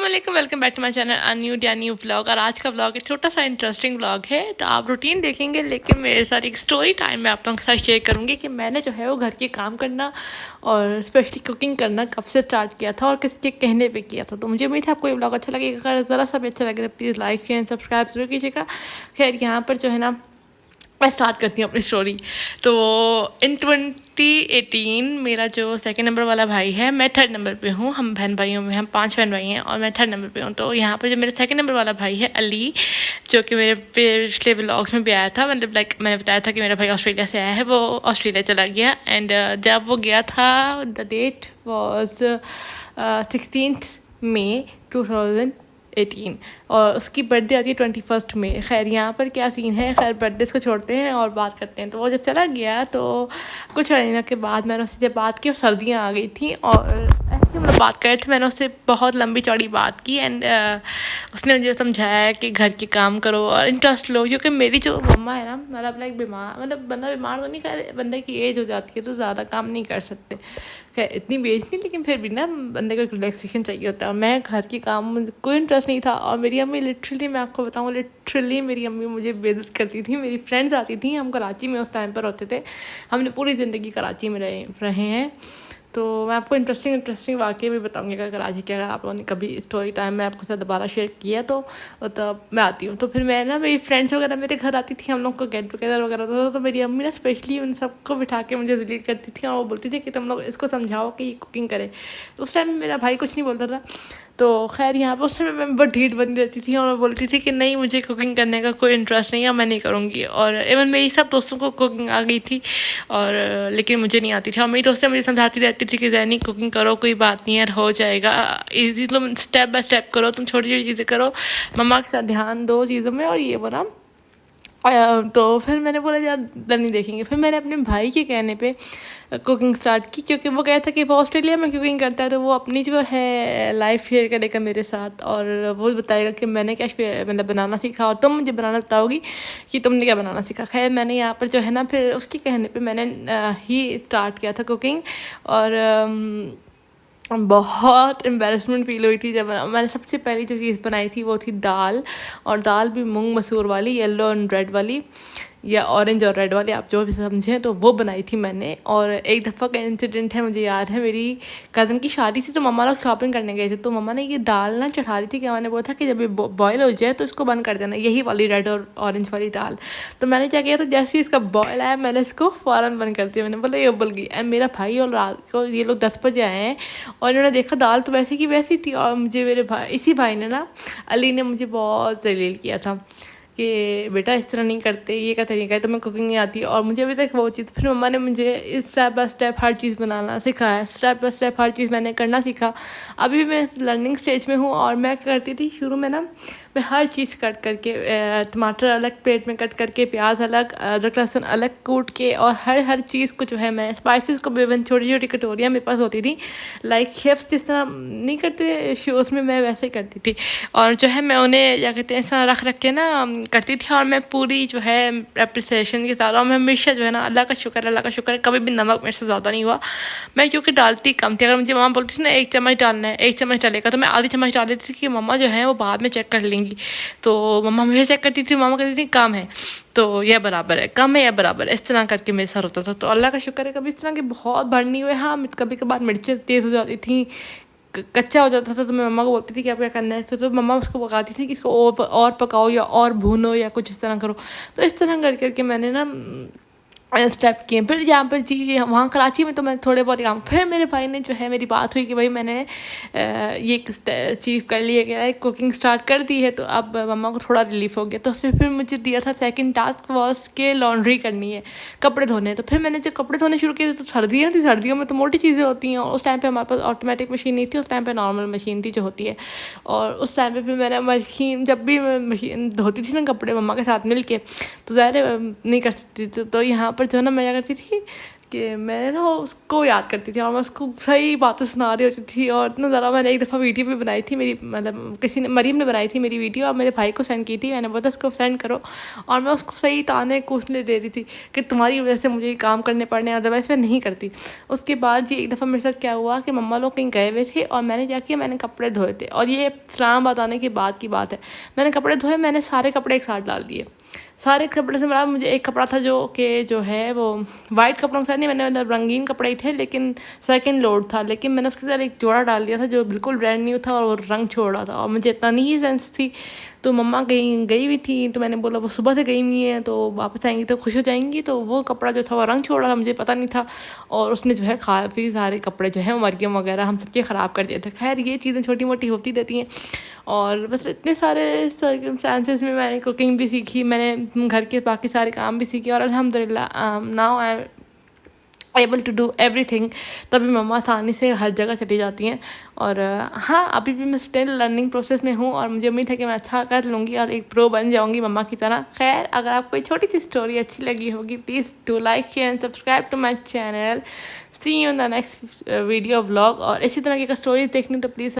अस्सलामुअलैकुम, welcome back to my channel new vlog. और आज का व्लॉग एक छोटा सा इंटरेस्टिंग व्लॉग है, तो आप रूटीन देखेंगे, लेकिन मेरे साथ एक स्टोरी टाइम में आप लोगों के साथ शेयर करूंगी कि मैंने जो है वो घर के काम करना और स्पेशली कुकिंग करना कब से स्टार्ट किया था और किसके कहने पे किया था। तो मुझे उम्मीद है आपको ये व्लॉग अच्छा लगेगा। अगर ज़रा सा भी अच्छा लगे तो प्लीज़ लाइक शेयर सब्सक्राइब जरूर कीजिएगा। खैर यहाँ पर जो है ना, मैं स्टार्ट करती हूँ अपनी स्टोरी। तो इन 2018 मेरा जो सेकंड नंबर वाला भाई है, मैं थर्ड नंबर पे हूँ। हम बहन भाइयों में हम 5 बहन भाई हैं और मैं थर्ड नंबर पे हूँ। तो यहाँ पर जो मेरा सेकंड नंबर वाला भाई है अली, जो कि मेरे पिछले व्लॉग्स में भी आया था, मतलब लाइक मैंने बताया था कि मेरा भाई ऑस्ट्रेलिया से आया है, वो ऑस्ट्रेलिया चला गया। एंड जब वो गया था, द डेट वॉज 16 मई 2018 और उसकी बर्थडे आती है 21 मई। खैर यहाँ पर क्या सीन है, खैर बर्थडे को छोड़ते हैं और बात करते हैं। तो वो जब चला गया तो कुछ महीनों के बाद मैंने उससे जब बात की और सर्दियाँ आ गई थी और ऐसे हम लोग बात कर रहे थे। मैंने उससे बहुत लंबी चौड़ी बात की एंड उसने मुझे समझाया कि घर के काम करो और इंटरेस्ट लो, क्योंकि मेरी जो मम्मा है ना, मतलब लाइक बीमार, मतलब बंदा बीमार तो नहीं कर, बंदे की एज हो जाती है तो ज़्यादा काम नहीं कर सकते। खैर इतनी भी एज नहीं, लेकिन फिर भी ना बंदे को रिलैक्सेशन चाहिए होता है। मैं घर के काम में कोई इंटरेस्ट नहीं था और मेरी अम्मी लिटरली, मैं आपको बताऊँ, लिटरली मेरी अम्मी मुझे बेइज्जत करती थी। मेरी फ्रेंड्स आती थी, हम कराची में उस टाइम पर होते थे, हमने पूरी ज़िंदगी कराची में रहे हैं। तो मैं आपको इंटरेस्टिंग वाक़ये भी बताऊँगी अगर कराची के, अगर आप लोगों ने कभी स्टोरी टाइम में आपके साथ दोबारा शेयर किया तो तब मैं आती हूँ। तो फिर मैं ना, मेरी फ्रेंड्स वगैरह मेरे घर आती थी, हम लोग का गेट टुगेदर वगैरह होता था, तो मेरी अम्मी ना स्पेशली उन सबको बिठा के मुझे जलील करती थी और वो बोलती थी कि तुम लोग इसको समझाओ कि ये कुकिंग करे। तो उस टाइम में मेरा भाई कुछ नहीं बोलता था। तो खैर यहाँ पर उस समय मैं बहुत ढीठ बनी रहती थी और मैं बोलती थी कि नहीं, मुझे कुकिंग करने का कोई इंटरेस्ट नहीं है, मैं नहीं करूँगी। और इवन मेरी सब दोस्तों को कुकिंग आ गई थी और लेकिन मुझे नहीं आती थी। और मेरी दोस्तें मुझे समझाती रहती थी कि जैनी कुकिंग करो, कोई बात नहीं यार, हो जाएगा ईजी, तुम स्टेप बाय स्टेप करो, तुम छोटी छोटी चीज़ें करो, मम्मा के साथ ध्यान दो चीज़ों में और ये बना। तो फिर मैंने बोला यार नहीं देखेंगे। फिर मैंने अपने भाई के कहने पे कुकिंग स्टार्ट की, क्योंकि वो कहता कि वो ऑस्ट्रेलिया में कुकिंग करता है, तो वो अपनी जो है लाइफ शेयर करेगा मेरे साथ और वो बताएगा कि मैंने क्या मतलब बनाना सीखा और तुम मुझे बनाना बताओगी कि तुमने क्या बनाना सीखा। खैर मैंने यहाँ पर जो है ना, फिर उसके कहने पे मैंने ही स्टार्ट किया था कुकिंग। और बहुत एम्बेरसमेंट फील हुई थी जब मैंने सबसे पहली जो चीज़ बनाई थी वो थी दाल। और दाल भी मूंग मसूर वाली, येलो एंड रेड वाली या ऑरेंज और रेड वाली, आप जो भी समझें, तो वो बनाई थी मैंने। और एक दफ़ा का इंसिडेंट है, मुझे याद है, मेरी कज़न की शादी थी तो मम्मा लोग शॉपिंग करने गए थे, तो मम्मा ने ये दाल ना चढ़ा दी थी कि मैंने बोला था कि जब ये बॉयल हो जाए तो इसको बंद कर देना, यही वाली रेड और ऑरेंज वाली दाल। तो मैंने क्या किया, तो जैसे ही इसका बॉयल आया मैंने इसको फ़ौरन बंद कर दिया। मैंने बोला ये उबल गई। एंड मेरा भाई और रात को ये लोग 10 बजे आए हैं और इन्होंने देखा दाल तो वैसे की वैसी थी। और मुझे मेरे भाई, इसी भाई ने ना, अली ने मुझे बहुत जलील किया था कि बेटा इस तरह नहीं करते, ये क्या तरीका है, तो मैं कुकिंग नहीं आती। और मुझे अभी तक वो चीज़, फिर मम्मा ने मुझे स्टेप बाय स्टेप हर चीज़ बनाना सिखाया, स्टेप बाय स्टेप हर चीज़ मैंने करना सीखा। अभी भी मैं लर्निंग स्टेज में हूँ और मैं करती थी शुरू में ना, मैं हर चीज़ कट करके, टमाटर अलग प्लेट में कट करके, प्याज अलग, अदरक लहसुन अलग कूट के, और हर चीज़ को जो है मैं स्पाइसेस को भी छोटी छोटी कटोरियाँ मेरे पास होती थी, लाइक शेफ्स जिस तरह नहीं करते शोज़ में, मैं वैसे ही करती थी। और जो है मैं उन्हें क्या कहते हैं, ऐसा रख के ना करती थी। और मैं पूरी जो है अप्रिसिएशन के साथ, और मैं हमेशा जो है ना, अल्लाह का शुक्र है, कभी भी नमक मेरे से ज़्यादा नहीं हुआ। मैं क्योंकि डालती कम थी, अगर मुझे मम्मा बोलती थी ना 1 चम्मच डालना है, 1 चम्मच डालेगा, तो मैं आधी चम्मच डाल देती थी कि मम्मा जो है वो बाद में चेक कर लेंगी। तो मम्मा मुझे चेक करती थी, मम्मा कहती थी कम है तो यह बराबर है, कम है या बराबर है, इस तरह करके मेरे साथ होता था। तो अल्लाह का शुक्र है कभी इस तरह के बहुत भर नहीं हुए। हाँ, कभी कभार मिर्चें तेज़ हो जाती थी, कच्चा हो जाता था, तो मैं मम्मा को बोलती थी कि आप क्या करना है, तो मम्मा उसको पकाती थी कि इसको और पकाओ या और भूनो या कुछ इस तरह करो। तो इस तरह करके मैंने ना स्टेप किए। फिर यहाँ पर जी वहाँ कराची में तो मैं थोड़े बहुत काम, फिर मेरे भाई ने जो है, मेरी बात हुई कि भाई मैंने ये चीज़ कर लिया गया है, कुकिंग स्टार्ट कर दी है, तो अब मम्मा को थोड़ा रिलीफ हो गया। तो उसमें फिर मुझे दिया था सेकंड टास्क वॉश के लॉन्ड्री करनी है, कपड़े धोने। तो फिर मैंने जब कपड़े धोने शुरू किए तो सर्दियाँ थी, सर्दियों में तो मोटी चीज़ें होती हैं और उस टाइम पर हमारे पास ऑटोमेटिक मशीन नहीं थी, उस टाइम पर नॉर्मल मशीन थी जो होती है। और उस टाइम पर फिर मैंने मशीन, जब भी मैं मशीन धोती थी ना कपड़े मम्मा के साथ मिल के, तो ज़्यादा नहीं कर सकती थी। तो यहाँ पर जो है ना, मैं क्या करती थी कि मैंने ना उसको याद करती थी और मैं उसको सही बातें सुना रही होती थी। और इतना ज़्यादा मैंने एक दफ़ा वीडियो भी बनाई थी मेरी, मतलब किसी ने, मरीम ने बनाई थी मेरी वीडियो और मेरे भाई को सेंड की थी। मैंने बोला उसको सेंड करो और मैं उसको सही ताने कूटने दे रही थी कि तुम्हारी वजह से मुझे काम करने पड़ने, अदरवाइज़ मैं नहीं करती। उसके बाद जी एक दफ़ा मेरे साथ क्या हुआ कि मम्मा लोग कहीं गए हुए थे और मैंने जाके मैंने कपड़े धोए थे, और ये इस्लामाबाद आने के बाद की बात है। मैंने कपड़े धोए, मैंने सारे कपड़े एक साथ डाल दिए। सारे कपड़े से मतलब मुझे एक कपड़ा था जो है वो वाइट कपड़ों के साथ नहीं, मैंने मतलब रंगीन कपड़े ही थे लेकिन सेकंड लोड था, लेकिन मैंने उसके साथ एक जोड़ा डाल दिया था जो बिल्कुल ब्रांड न्यू था और वो रंग छोड़ रहा था और मुझे इतना नहीं सेंस थी। तो मम्मा गई हुई थी, तो मैंने बोला वो सुबह से गई हुई है तो वापस आएंगी तो खुश हो जाएंगी, तो वो कपड़ा जो था वो रंग छोड़ रहा था, मुझे पता नहीं था। और उसने जो है काफ़ी सारे कपड़े जो है मरगम वगैरह हम सबके ख़राब कर दिए थे। खैर ये चीज़ें छोटी मोटी होती रहती हैं। और बस इतने सारे सर्कमस्टांसेस में मैंने कुकिंग भी सीखी, मैंने घर के बाकी सारे काम भी सीखे और अल्हम्दुलिल्लाह now I am able to do everything. तभी मम्मा आसानी से हर जगह चली जाती हैं। और हाँ, अभी भी मैं स्टिल लर्निंग प्रोसेस में हूँ और मुझे उम्मीद है कि मैं अच्छा कर लूँगी और एक प्रो बन जाऊँगी मम्मा की तरह। खैर अगर आपको छोटी सी स्टोरी अच्छी लगी होगी, please do like share and subscribe to my channel. See you in the next video vlog. और इसी तरह की स्टोरीज देखनी तो प्लीज़